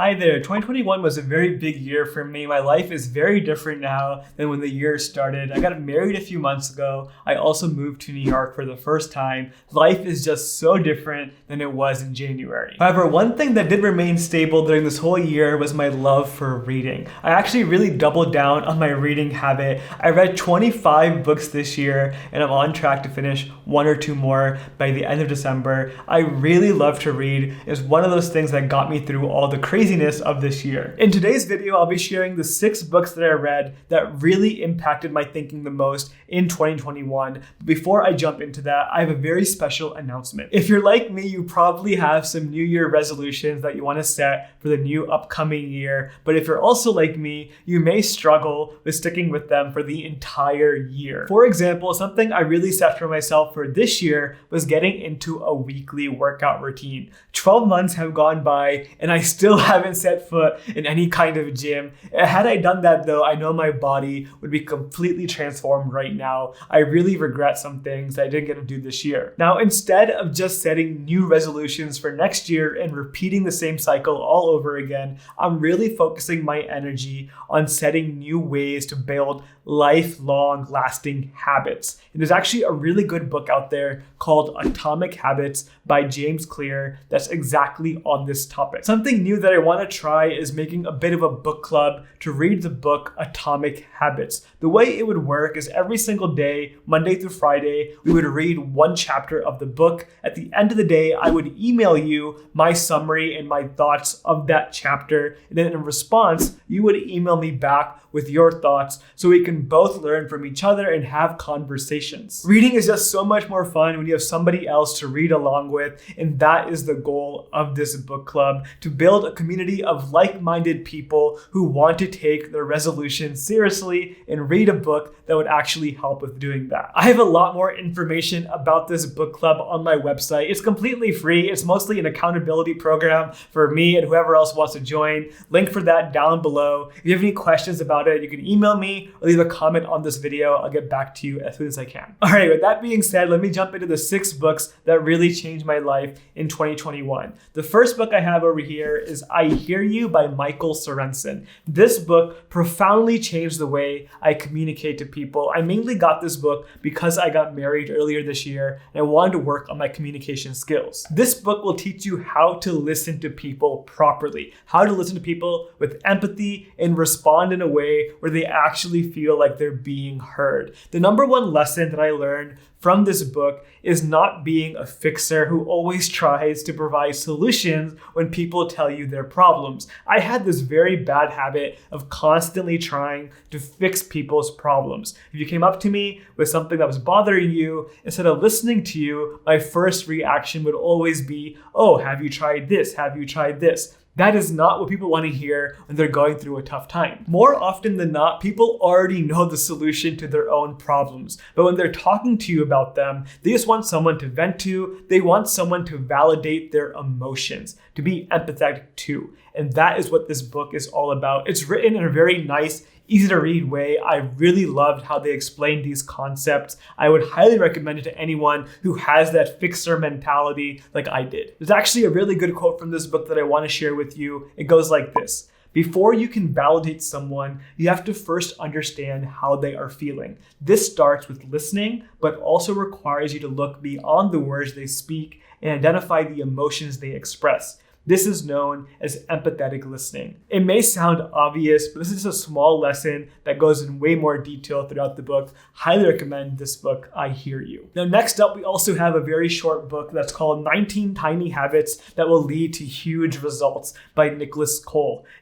Hi there, 2021 was a very big year for me. My life is very different now than when the year started. I got married a few months ago. I also moved to New York for the first time. Life is just so different than it was in January. However, one thing that did remain stable during this whole year was my love for reading. I actually really doubled down on my reading habit. I read 25 books this year and I'm on track to finish one or two more by the end of December. I really love to read. It's one of those things that got me through all the craziness of this year. In today's video, I'll be sharing the 6 books that I read that really impacted my thinking the most in 2021. But before I jump into that, I have a very special announcement. If you're like me, you probably have some New Year resolutions that you want to set for the new upcoming year. But if you're also like me, you may struggle with sticking with them for the entire year. For example, something I really set for myself for this year was getting into a weekly workout routine. 12 months have gone by and I still haven't set foot in any kind of gym. Had I done that though, I know my body would be completely transformed right now. I really regret some things I didn't get to do this year. Now, instead of just setting new resolutions for next year and repeating the same cycle all over again, I'm really focusing my energy on setting new ways to build lifelong lasting habits. And there's actually a really good book out there called Atomic Habits by James Clear that's exactly on this topic. Something new that I want to try is making a bit of a book club to read the book Atomic Habits. The way it would work is every single day, Monday through Friday, we would read one chapter of the book. At the end of the day, I would email you my summary and my thoughts of that chapter. And then in response, you would email me back with your thoughts so we can both learn from each other and have conversations. Reading is just so much more fun when you have somebody else to read along with, and that is the goal of this book club, to build a community of like-minded people who want to take their resolutions seriously and read a book that would actually help with doing that. I have a lot more information about this book club on my website. It's completely free. It's mostly an accountability program for me and whoever else wants to join. Link for that down below. If you have any questions about it, you can email me or leave a comment on this video. I'll get back to you as soon as I can. All right, with that being said, let me jump into the 6 books that really changed my life in 2021. The first book I have over here is I Hear You by Michael Sorensen. This book profoundly changed the way I communicate to people. I mainly got this book because I got married earlier this year and I wanted to work on my communication skills. This book will teach you how to listen to people properly, how to listen to people with empathy and respond in a way where they actually feel like they're being heard. The number one lesson that I learned from this book is not being a fixer who always tries to provide solutions when people tell you their problems. I had this very bad habit of constantly trying to fix people's problems. If you came up to me with something that was bothering you, instead of listening to you, my first reaction would always be, oh, have you tried this? Have you tried this? That is not what people want to hear when they're going through a tough time. More often than not, people already know the solution to their own problems. But when they're talking to you about them, they just want someone to vent to. They want someone to validate their emotions, to be empathetic to. And that is what this book is all about. It's written in a very nice, easy to read way. I really loved how they explained these concepts. I would highly recommend it to anyone who has that fixer mentality like I did. There's actually a really good quote from this book that I want to share with you. It goes like this: before you can validate someone, you have to first understand how they are feeling. This starts with listening, but also requires you to look beyond the words they speak and identify the emotions they express. This is known as empathetic listening. It may sound obvious, but this is a small lesson that goes in way more detail throughout the book. Highly recommend this book, I Hear You. Now, next up, we also have a very short book that's called 19 Tiny Habits That Will Lead to Huge Results by Nicolas.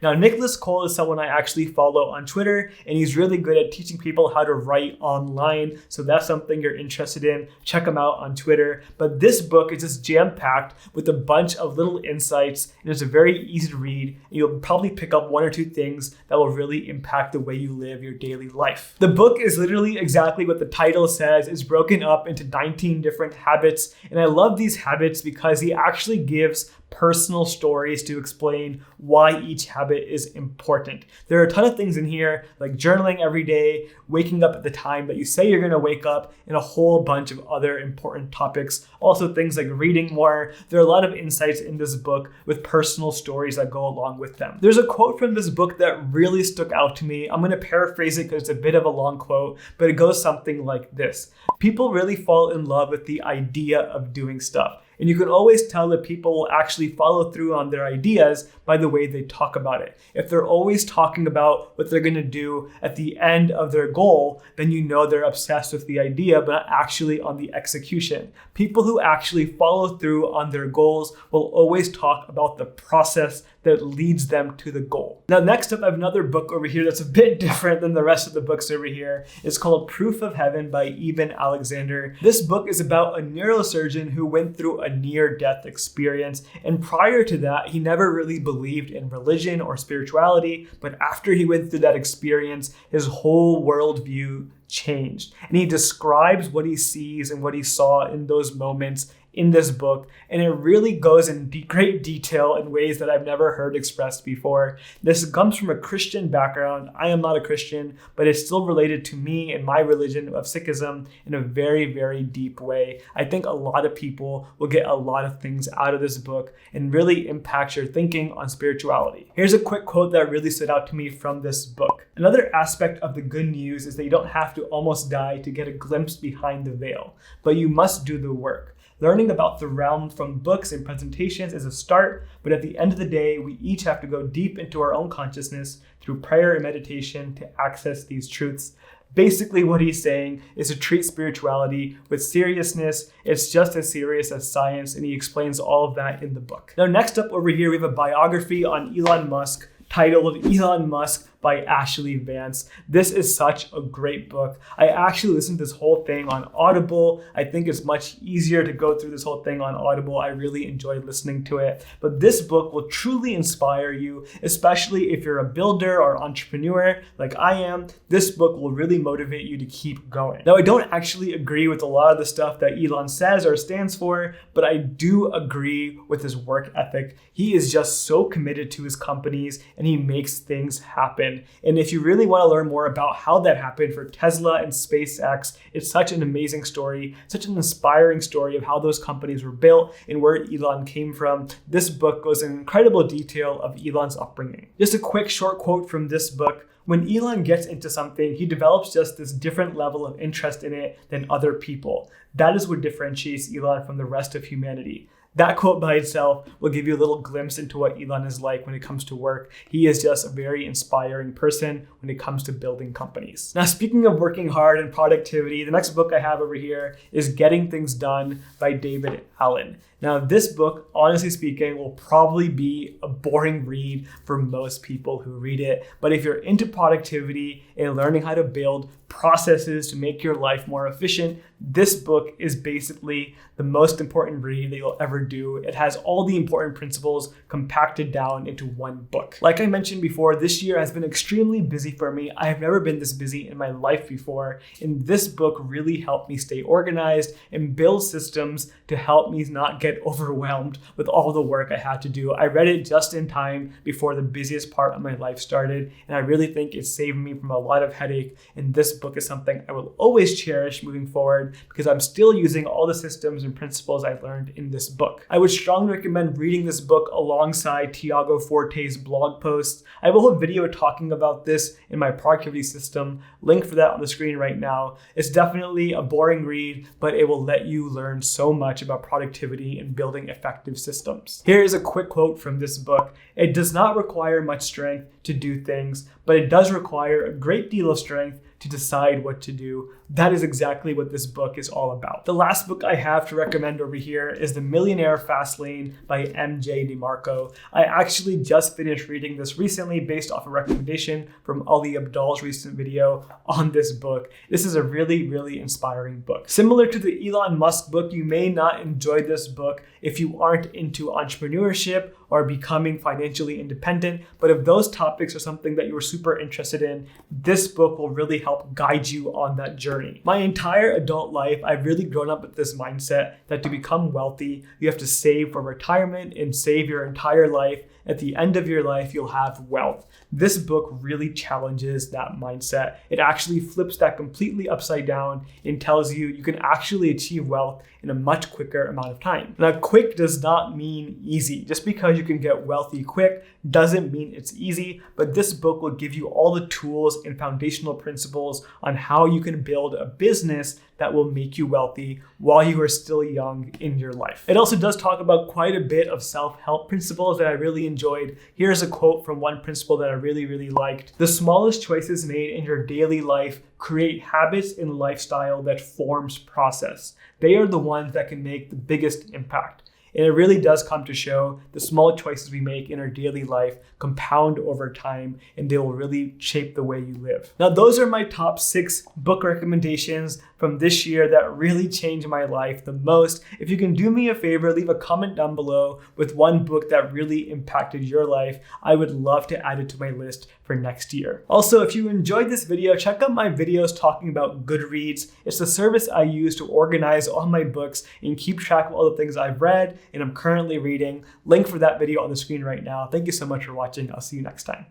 Now, Nicolas is someone I actually follow on Twitter, and he's really good at teaching people how to write online. So that's something you're interested in. Check him out on Twitter. But this book is just jam-packed with a bunch of little insights, and it's a very easy to read, and you'll probably pick up 1 or 2 things that will really impact the way you live your daily life. The book is literally exactly what the title says. It's broken up into 19 different habits, and I love these habits because he actually gives personal stories to explain why each habit is important. There are a ton of things in here, like journaling every day, waking up at the time that you say you're going to wake up, and a whole bunch of other important topics. Also things like reading more. There are a lot of insights in this book with personal stories that go along with them. There's a quote from this book that really stuck out to me. I'm going to paraphrase it because it's a bit of a long quote, but it goes something like this. People really fall in love with the idea of doing stuff. And you can always tell that people will actually follow through on their ideas by the way they talk about it. If they're always talking about what they're going to do at the end of their goal, then you know they're obsessed with the idea, but not actually on the execution. People who actually follow through on their goals will always talk about the process that leads them to the goal. Now, next up, I have another book over here that's a bit different than the rest of the books over here. It's called Proof of Heaven by Eben Alexander. This book is about a neurosurgeon who went through a near-death experience. And prior to that, he never really believed in religion or spirituality. But after he went through that experience, his whole worldview changed. And he describes what he sees and what he saw in those moments in this book, and it really goes in great detail in ways that I've never heard expressed before. This comes from a Christian background. I am not a Christian, but it's still related to me and my religion of Sikhism in a very, very deep way. I think a lot of people will get a lot of things out of this book and really impact your thinking on spirituality. Here's a quick quote that really stood out to me from this book. Another aspect of the good news is that you don't have to almost die to get a glimpse behind the veil, but you must do the work. Learning about the realm from books and presentations is a start, but at the end of the day, we each have to go deep into our own consciousness through prayer and meditation to access these truths. Basically, what he's saying is to treat spirituality with seriousness. It's just as serious as science, and he explains all of that in the book. Now, next up over here, we have a biography on Elon Musk titled Elon Musk by Ashley Vance. This is such a great book. I actually listened to this whole thing on Audible. I think it's much easier to go through this whole thing on Audible. I really enjoyed listening to it. But this book will truly inspire you, especially if you're a builder or entrepreneur like I am. This book will really motivate you to keep going. Now, I don't actually agree with a lot of the stuff that Elon says or stands for, but I do agree with his work ethic. He is just so committed to his companies and he makes things happen. And if you really want to learn more about how that happened for Tesla and SpaceX, it's such an amazing story, such an inspiring story of how those companies were built and where Elon came from. This book goes in incredible detail of Elon's upbringing. Just a quick short quote from this book. When Elon gets into something, he develops just this different level of interest in it than other people. That is what differentiates Elon from the rest of humanity. That quote by itself will give you a little glimpse into what Elon is like when it comes to work. He is just a very inspiring person when it comes to building companies. Now, speaking of working hard and productivity, the next book I have over here is Getting Things Done by David Allen. Now, this book, honestly speaking, will probably be a boring read for most people who read it. But if you're into productivity and learning how to build processes to make your life more efficient, this book is basically the most important read that you'll ever do. It has all the important principles compacted down into one book. Like I mentioned before, this year has been extremely busy for me. I have never been this busy in my life before. And this book really helped me stay organized and build systems to help me not get overwhelmed with all the work I had to do. I read it just in time before the busiest part of my life started, and I really think it saved me from a lot of headache. And this book is something I will always cherish moving forward because I'm still using all the systems and principles I've learned in this book. I would strongly recommend reading this book alongside Tiago Forte's blog posts. I have a whole video talking about this in my productivity system. Link for that on the screen right now. It's definitely a boring read, but it will let you learn so much about productivity and building effective systems. Here is a quick quote from this book. It does not require much strength to do things, but it does require a great deal of strength to decide what to do. That is exactly what this book is all about. The last book I have to recommend over here is The Millionaire Fastlane by DeMarco. I actually just finished reading this recently based off a recommendation from Ali Abdal's recent video on this book. This is a really, really inspiring book. Similar to the Elon Musk book, you may not enjoy this book if you aren't into entrepreneurship or becoming financially independent. But if those topics are something that you're super interested in, this book will really help guide you on that journey. My entire adult life, I've really grown up with this mindset that to become wealthy, you have to save for retirement and save your entire life. At the end of your life, you'll have wealth. This book really challenges that mindset. It actually flips that completely upside down and tells you you can actually achieve wealth in a much quicker amount of time. Now, quick does not mean easy. Just because you can get wealthy quick doesn't mean it's easy, but this book will give you all the tools and foundational principles on how you can build a business that will make you wealthy while you are still young in your life. It also does talk about quite a bit of self-help principles that I really enjoyed. Here's a quote from one principle that I really liked. The smallest choices made in your daily life create habits and lifestyle that forms process. They are the ones that can make the biggest impact. And it really does come to show the small choices we make in our daily life compound over time, and they will really shape the way you live. Now, those are my top 6 book recommendations from this year that really changed my life the most. If you can do me a favor, leave a comment down below with one book that really impacted your life. I would love to add it to my list for next year. Also, if you enjoyed this video, check out my videos talking about Goodreads. It's the service I use to organize all my books and keep track of all the things I've read and I'm currently reading. Link for that video on the screen right now. Thank you so much for watching. I'll see you next time.